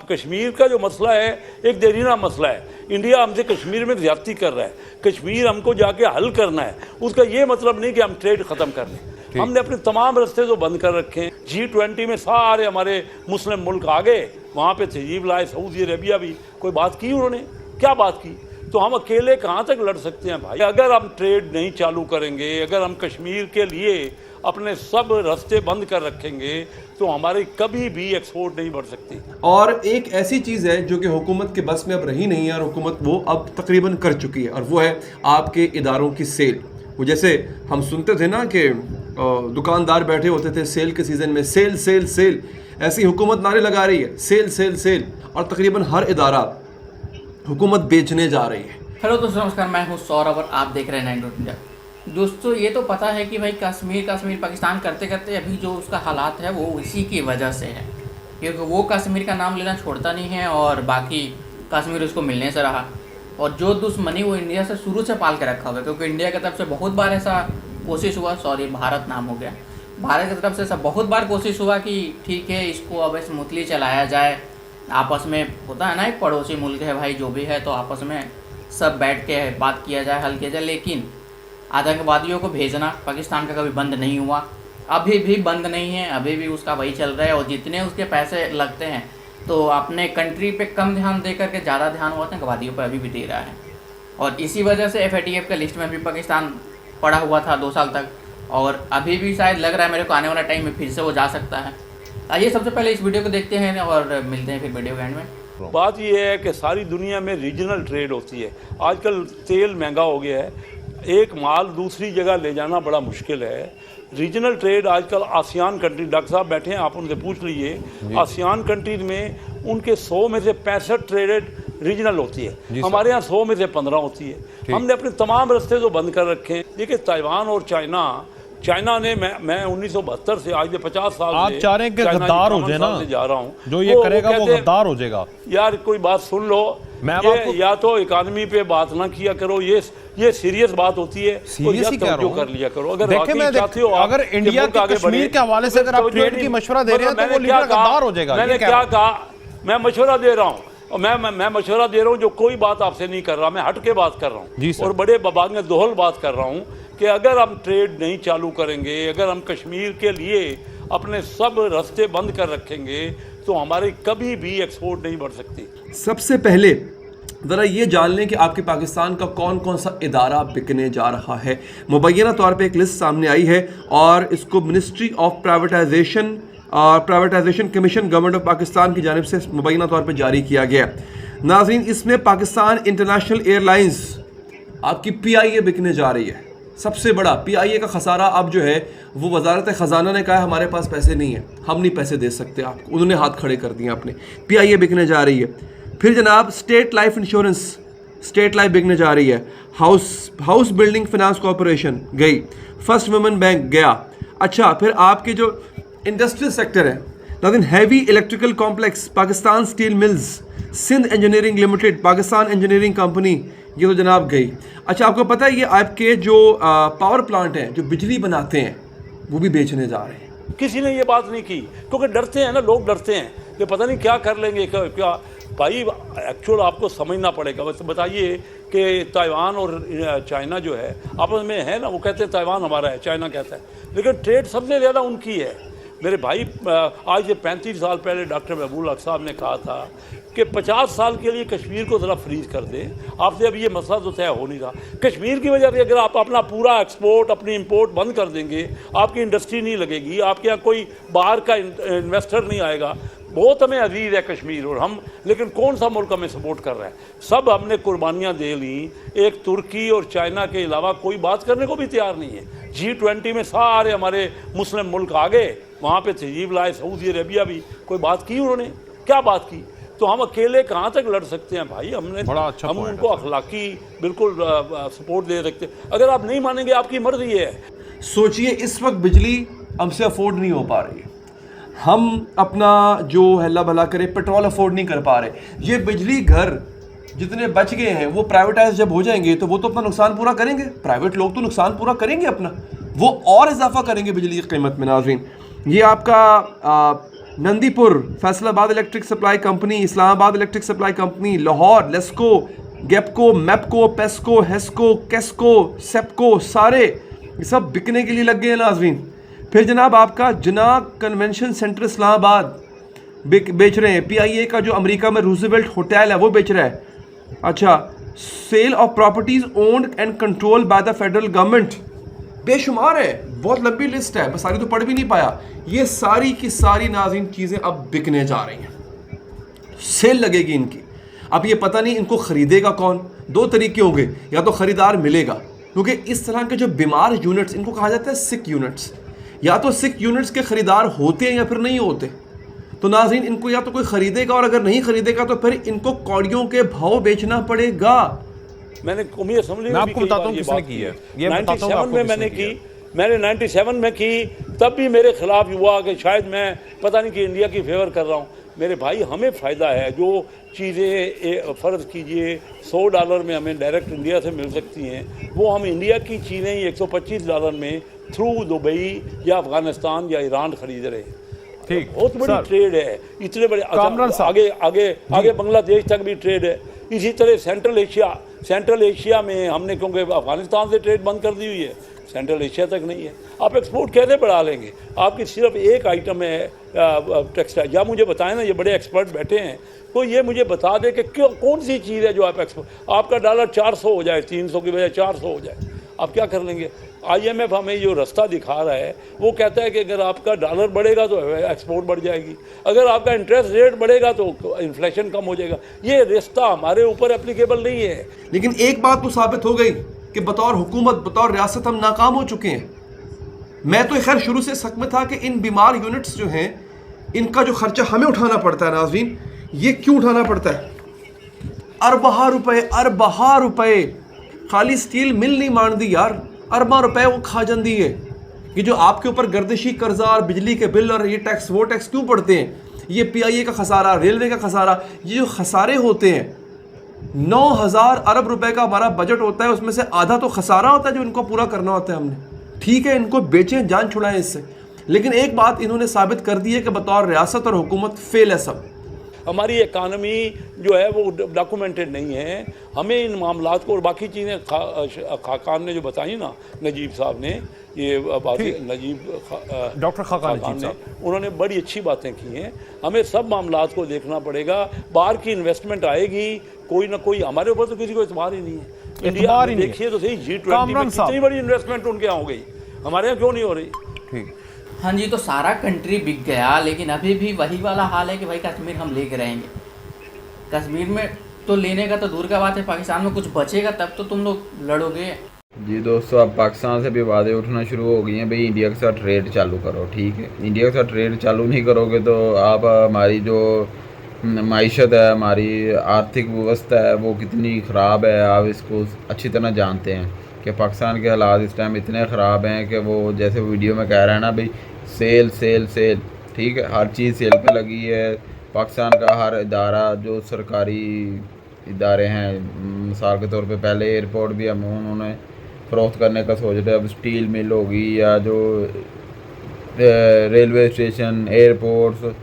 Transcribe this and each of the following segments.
कश्मीर का जो मसला है एक देरीना मसला है। इंडिया हमसे कश्मीर में ज्यादती कर रहा है, कश्मीर हमको जाके हल करना है। उसका ये मतलब नहीं कि हम ट्रेड ख़त्म कर लें। हमने अपने तमाम रास्ते तो बंद कर रखे हैं। G20 में सारे हमारे मुस्लिम मुल्क आ गए, वहाँ पे तजीब लाए, सऊदी अरेबिया भी, कोई बात की उन्होंने? क्या बात की? तो हम अकेले कहाँ तक लड़ सकते हैं भाई? अगर हम ट्रेड नहीं चालू करेंगे, अगर हम कश्मीर के लिए अपने सब रास्ते बंद कर रखेंगे, तो हमारी कभी भी एक्सपोर्ट नहीं बढ़ सकती। और एक ऐसी चीज़ है जो कि हुकूमत के बस में अब रही नहीं है, और हुकूमत वो अब तकरीबन कर चुकी है, और वो है आपके इदारों की सेल। वो जैसे हम सुनते थे ना कि दुकानदार बैठे होते थे सेल के सीज़न में, सेल सेल सेल, ऐसी हुकूमत नारे लगा रही है सेल सेल सेल, और तकरीबन हर इदारा हुकूमत बेचने जा रही है। हेलो दोस्तों, नमस्कार, मैं हूं सौरभ और आप देख रहे हैं 9 इंडिया। दोस्तों, ये तो पता है कि भाई कश्मीर पाकिस्तान करते करते अभी जो उसका हालात है वो इसी की वजह से है, क्योंकि वो कश्मीर का नाम लेना छोड़ता नहीं है और बाकी कश्मीर उसको मिलने से रहा। और जो दुश्मनी वो इंडिया से शुरू से पाल के रखा हुआ है, क्योंकि इंडिया की तरफ से बहुत बार ऐसा कोशिश हुआ, भारत नाम हो गया, भारत की तरफ से ऐसा बहुत बार कोशिश हुआ कि ठीक है इसको अब स्मूथली चलाया जाए, आपस में होता है ना, एक पड़ोसी मुल्क है भाई, जो भी है तो आपस में सब बैठ के बात किया जाए, हल किया जाए। लेकिन आतंकवादियों को भेजना पाकिस्तान का कभी बंद नहीं हुआ, अभी भी बंद नहीं है, अभी भी उसका वही चल रहा है। और जितने उसके पैसे लगते हैं तो अपने कंट्री पे कम ध्यान दे करके ज़्यादा ध्यान वो आतंकवादियों पर अभी भी दे रहा है। और इसी वजह से FATF के लिस्ट में भी पाकिस्तान पड़ा हुआ था 2 साल तक, और अभी भी शायद लग रहा है मेरे को आने वाला टाइम में फिर से वो जा सकता है। आइए सबसे पहले इस वीडियो को देखते हैं और मिलते हैं फिर वीडियो के एंड में। बात यह है कि सारी दुनिया में रीजनल ट्रेड होती है। आजकल तेल महंगा हो गया है, एक माल दूसरी जगह ले जाना बड़ा मुश्किल है। रीजनल ट्रेड आजकल आसियान कंट्री, डॉक्टर साहब बैठे हैं, आप उनसे पूछ लीजिए, आसियान कंट्रीज में उनके 100 में से 65 ट्रेडेड रीजनल होती है, हमारे यहाँ 100 में से 15 होती है। हमने अपने तमाम रास्ते तो बंद कर रखे हैं। देखिए ताइवान और चाइना ने, मैं 1972 से आज से 50 साल आप चाह रहे हैं कि गद्दार हो जाए ना, जा रहा हूँ, जो ये करेगा वो गद्दार हो जाएगा। यार कोई बात सुन लो, या तो इकानमी पे बात ना किया करो, ये सीरियस बात होती है, सीरियस ही तो कर लिया करो। अगर मैं चाहते हो, अगर इंडिया के कश्मीर के हवाले से अगर आप ट्रेड की मशवरा दे रहे हैं तो वो लीडर गद्दार हो जाएगा। मैंने क्या कहा? मैं मशवरा दे रहा हूँ, और मैं मशवरा दे रहा हूँ, जो कोई बात आपसे नहीं कर रहा, मैं हट के बात कर रहा हूँ और बड़े बबांगे दोहल बात कर रहा हूँ कि अगर हम ट्रेड नहीं चालू करेंगे, अगर हम कश्मीर के लिए अपने सब रास्ते बंद कर रखेंगे, तो हमारी कभी भी एक्सपोर्ट नहीं बढ़ सकती। सबसे पहले ज़रा ये जान लें कि आपके पाकिस्तान का कौन कौन सा इदारा बिकने जा रहा है। मुबैना तौर पे एक लिस्ट सामने आई है और इसको मिनिस्ट्री ऑफ प्राइवेटाइजेशन और privatisation commission government of Pakistan की जानिब से मुबैना तौर पे जारी किया गया। नाज़रीन, इसमें पाकिस्तान इंटरनेशनल एयरलाइंस आपकी PIA बिकने जा रही है। सबसे बड़ा PIA का खसारा अब जो है वो वजारत ख़जाना ने कहा है हमारे पास पैसे नहीं है, हम नहीं पैसे दे सकते आपको, उन्होंने हाथ खड़े कर दिए अपने। PIA बिकने जा रही है। फिर जनाब State Life Insurance, State Life बिकने जा रही है। हाउस बिल्डिंग फाइनेंस कॉरपोरेशन गई, फर्स्ट वुमेन बैंक गया। अच्छा, फिर आपके जो इंडस्ट्रियल सेक्टर है, लेकिन Heavy Electrical Complex, Pakistan Steel Mills, Sindh Engineering Limited, Pakistan Engineering Company, ये तो जनाब गई। अच्छा, आपको पता है ये आपके जो पावर प्लांट हैं जो बिजली बनाते हैं वो भी बेचने जा रहे हैं। किसी ने ये बात नहीं की, क्योंकि डरते हैं ना, लोग डरते हैं कि पता नहीं क्या कर लेंगे, क्या भाई एक्चुअल आपको समझना पड़ेगा। वैसे बताइए कि ताइवान और चाइना जो है आपस में है ना, वो कहते हैं ताइवान हमारा है, चाइना कहता है, लेकिन ट्रेड सबसे ज़्यादा उनकी है। मेरे भाई, आज से 35 साल पहले डॉक्टर महबूब हक साहब ने कहा था कि 50 साल के लिए कश्मीर को ज़रा फ्रीज कर दें। आपसे अभी ये मसला तो तय हो नहीं रहा। कश्मीर की वजह से अगर आप अपना पूरा एक्सपोर्ट, अपनी इंपोर्ट बंद कर देंगे, आपकी इंडस्ट्री नहीं लगेगी, आपके यहाँ कोई बाहर का इन्वेस्टर नहीं आएगा। बहुत हमें अजीज़ है कश्मीर, और हम, लेकिन कौन सा मुल्क हमें सपोर्ट कर रहा है? सब हमने कुर्बानियाँ दे ली, एक तुर्की और चाइना के अलावा कोई बात करने को भी तैयार नहीं है। G20 में सारे हमारे मुस्लिम मुल्क आ गए, वहाँ पे तजीब लाए, सऊदी अरेबिया भी, कोई बात की उन्होंने? क्या बात की? तो हम अकेले कहाँ तक लड़ सकते हैं भाई? हम उनको अखलाकी बिल्कुल सपोर्ट दे सकते। अगर आप नहीं मानेंगे, आपकी मर्जी है। सोचिए, इस वक्त बिजली हमसे अफोर्ड नहीं हो पा रही है, हम अपना जो हल्ला भला करे पेट्रोल अफोर्ड नहीं कर पा रहे। ये बिजली घर जितने बच गए हैं वो प्राइवेटाइज जब हो जाएंगे तो वो तो अपना नुकसान पूरा करेंगे, प्राइवेट लोग तो नुकसान पूरा करेंगे अपना, वो और इजाफा करेंगे बिजली की कीमत में। नाज़रीन, ये आपका Nandipur Faisalabad electric supply company, Islamabad electric supply company, Lahore LESCO, गेपको, मैपको, पेस्को, हेस्को, केस्को, सेपको, सारे ये सब बिकने के लिए लग गए हैं नाजरीन। फिर जनाब आपका जिना कन्वेंशन सेंटर इस्लामाबाद बेच रहे हैं। PIA का जो अमेरिका में रूजवेल्ट होटल है वो बेच रहा है। अच्छा, sale of properties owned and control by the federal government, बेशुमार है, बहुत लंबी लिस्ट है, मैं सारी तो पढ़ भी नहीं पाया। ये सारी की सारी नाज़रीन चीज़ें अब बिकने जा रही हैं, सेल लगेगी इनकी। अब ये पता नहीं इनको ख़रीदेगा कौन। दो तरीके होंगे, या तो ख़रीदार मिलेगा, क्योंकि इस तरह के जो बीमार यूनिट्स, इनको कहा जाता है सिक यूनिट्स, या तो सिक यूनिट्स के ख़रीदार होते हैं या फिर नहीं होते। तो नाज़रीन इनको या तो कोई ख़रीदेगा, और अगर नहीं ख़रीदेगा तो फिर इनको कौड़ियों के भाव बेचना पड़ेगा। मैंने कौमी असेंबली मैं आपको बताता हूँ किसने की है, ये बताता हूँ 97 में मैंने की, मैंने 97 में की, तब भी मेरे खिलाफ हुआ कि शायद मैं पता नहीं कि इंडिया की फेवर कर रहा हूँ। मेरे भाई हमें फ़ायदा है, जो चीज़ें फ़र्ज़ कीजिए $100 में हमें डायरेक्ट इंडिया से मिल सकती हैं, वो हम इंडिया की चीज़ें ही $125 में थ्रू दुबई या अफ़गानिस्तान या ईरान खरीद रहे हैं। ठीक, बहुत बड़ी ट्रेड है, इतने बड़े। आगे आगे आगे बांग्लादेश तक भी ट्रेड है। इसी तरह सेंट्रल एशिया में हमने, क्योंकि अफगानिस्तान से ट्रेड बंद कर दी हुई है, सेंट्रल एशिया तक नहीं है। आप एक्सपोर्ट कैसे बढ़ा लेंगे? आपकी सिर्फ एक आइटम है टेक्सटाइल। या मुझे बताएं ना, ये बड़े एक्सपर्ट बैठे हैं, तो ये मुझे बता दें कि क्यों, कौन सी चीज़ है जो आप एक्सपोर्ट, आपका डॉलर 400 हो जाए, 300 की बजाय 400 हो जाए, आप क्या कर लेंगे? IMF हमें जो रास्ता दिखा रहा है, वो कहता है कि अगर आपका डॉलर बढ़ेगा तो एक्सपोर्ट बढ़ जाएगी, अगर आपका इंटरेस्ट रेट बढ़ेगा तो इन्फ्लेशन कम हो जाएगा। ये रास्ता हमारे ऊपर एप्लीकेबल नहीं है। लेकिन एक बात तो साबित हो गई कि बतौर हुकूमत, बतौर रियासत हम नाकाम हो चुके हैं। मैं तो खैर शुरू से शक में था कि इन बीमार यूनिट्स जो हैं, इनका जो खर्चा हमें उठाना पड़ता है नाज़रीन, ये क्यों उठाना पड़ता है? अरबा रुपए खाली स्टील मिल नहीं मान दी यार, अरबा रुपए वो खा जाती है। कि जो आपके ऊपर गर्दिशी कर्जा और बिजली के बिल और ये टैक्स वो टैक्स क्यों पड़ते हैं? ये PIA का खसारा, रेलवे का खसारा, ये जो खसारे होते हैं, 9,000 अरब रुपए का हमारा बजट होता है, उसमें से आधा तो खसारा होता है जो इनको पूरा करना होता है हमने। ठीक है, इनको बेचें, जान छुड़ाएं इससे, लेकिन एक बात इन्होंने साबित कर दी है कि बतौर रियासत और हुकूमत फेल है सब। हमारी इकानमी जो है वो डॉक्यूमेंटेड नहीं है। हमें इन मामलात को, और बाकी चीज़ें खाकान ने जो बताई ना, नजीब साहब ने, ये डॉक्टर खाकान ने, उन्होंने बड़ी अच्छी बातें की हैं। हमें सब मामलात को देखना पड़ेगा। बाहर की इन्वेस्टमेंट आएगी, कोई ना कोई, हमारे ऊपर तो किसी को एतबार ही नहीं है। इंडिया में देखिए तो सही, G20 में कितनी बड़ी इन्वेस्टमेंट उनके यहाँ हो गई, हमारे यहाँ क्यों नहीं हो रही? ठीक, हाँ जी, तो सारा कंट्री बिक गया, लेकिन अभी भी वही वाला हाल है कि भाई कश्मीर हम लेके रहेंगे। कश्मीर में तो लेने का तो दूर का बात है, पाकिस्तान में कुछ बचेगा तब तो तुम लोग लड़ोगे। जी दोस्तों, अब पाकिस्तान से भी वादे उठना शुरू हो गई हैं, भाई इंडिया के साथ ट्रेड चालू करो। ठीक है, इंडिया के साथ ट्रेड चालू नहीं करोगे तो आप हमारी जो माइशत है, हमारी आर्थिक व्यवस्था है, वो कितनी ख़राब है, आप इसको अच्छी तरह जानते हैं कि पाकिस्तान के हालात इस टाइम इतने ख़राब हैं कि वो, जैसे वीडियो में कह रहा है ना भाई, सेल सेल सेल। ठीक है, हर चीज़ सेल पे लगी है। पाकिस्तान का हर इदारा, जो सरकारी इदारे हैं, मिसाल के तौर पे पहले एयरपोर्ट भी हम उन्होंने फ़रोख्त करने का सोच रहे, अब स्टील मिल होगी, या जो रेलवे स्टेशन, एयरपोर्ट्स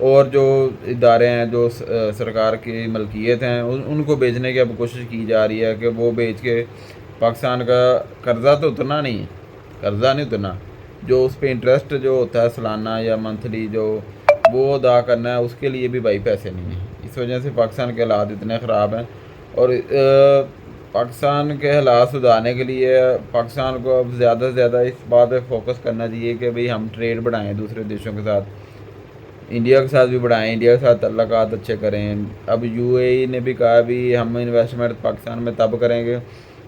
और जो इदारे हैं जो सरकार की मलकियत हैं, उनको बेचने की अब कोशिश की जा रही है कि वो बेच के पाकिस्तान का कर्ज़ा तो उतना नहीं है, कर्ज़ा नहीं उतना, जो उस पर इंटरेस्ट जो होता है सालाना या मंथली, जो वो अदा करना है, उसके लिए भी भाई पैसे नहीं हैं। इस वजह से पाकिस्तान के हालात इतने ख़राब हैं। और पाकिस्तान के हालात सुधारने के लिए पाकिस्तान को अब ज़्यादा से ज़्यादा इस बात पे फोकस करना चाहिए कि भाई हम ट्रेड बढ़ाएं दूसरे देशों के साथ, इंडिया के साथ भी बढ़ाएं, इंडिया के साथ तल्लुकात अच्छे करें। अब UAE ने भी कहा भी हम इन्वेस्टमेंट पाकिस्तान में तब करेंगे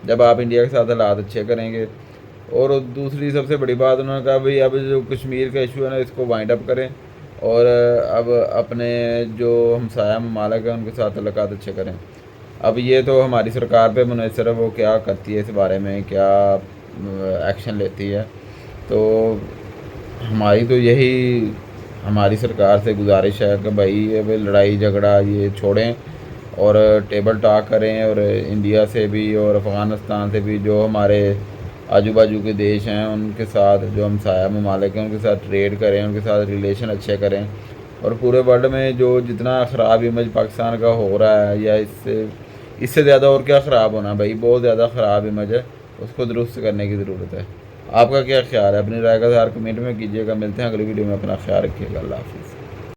जब आप इंडिया के साथ हालात अच्छे करेंगे। और दूसरी सबसे बड़ी बात उन्होंने कहा भाई अब जो कश्मीर का इशू है ना, इसको वाइंड अप करें, और अब अपने जो हमसाया ममालिक हैं उनके साथ तल्लुकात अच्छे करें। अब ये तो हमारी सरकार पे मुनहसर है, वो क्या करती है इस बारे में, क्या एक्शन लेती है। तो हमारी तो यही हमारी सरकार से गुजारिश है कि भाई ये लड़ाई झगड़ा ये छोड़ें और टेबल टॉक करें, और इंडिया से भी और अफ़गानिस्तान से भी, जो हमारे आजू बाजू के देश हैं उनके साथ, जो हमसाया ममालिक हैं उनके साथ ट्रेड करें, उनके साथ रिलेशन अच्छे करें, और पूरे वर्ल्ड में जो जितना ख़राब इमेज पाकिस्तान का हो रहा है, या इससे ज़्यादा और क्या ख़राब होना भाई, बहुत ज़्यादा ख़राब इमेज है, उसको दुरुस्त करने की ज़रूरत है। आपका क्या ख्याल है? अपनी राय का इज़हार कमेंट में कीजिएगा। मिलते हैं अगली वीडियो में, अपना ख्याल रखिएगा। अल्लाह हाफ़िज़।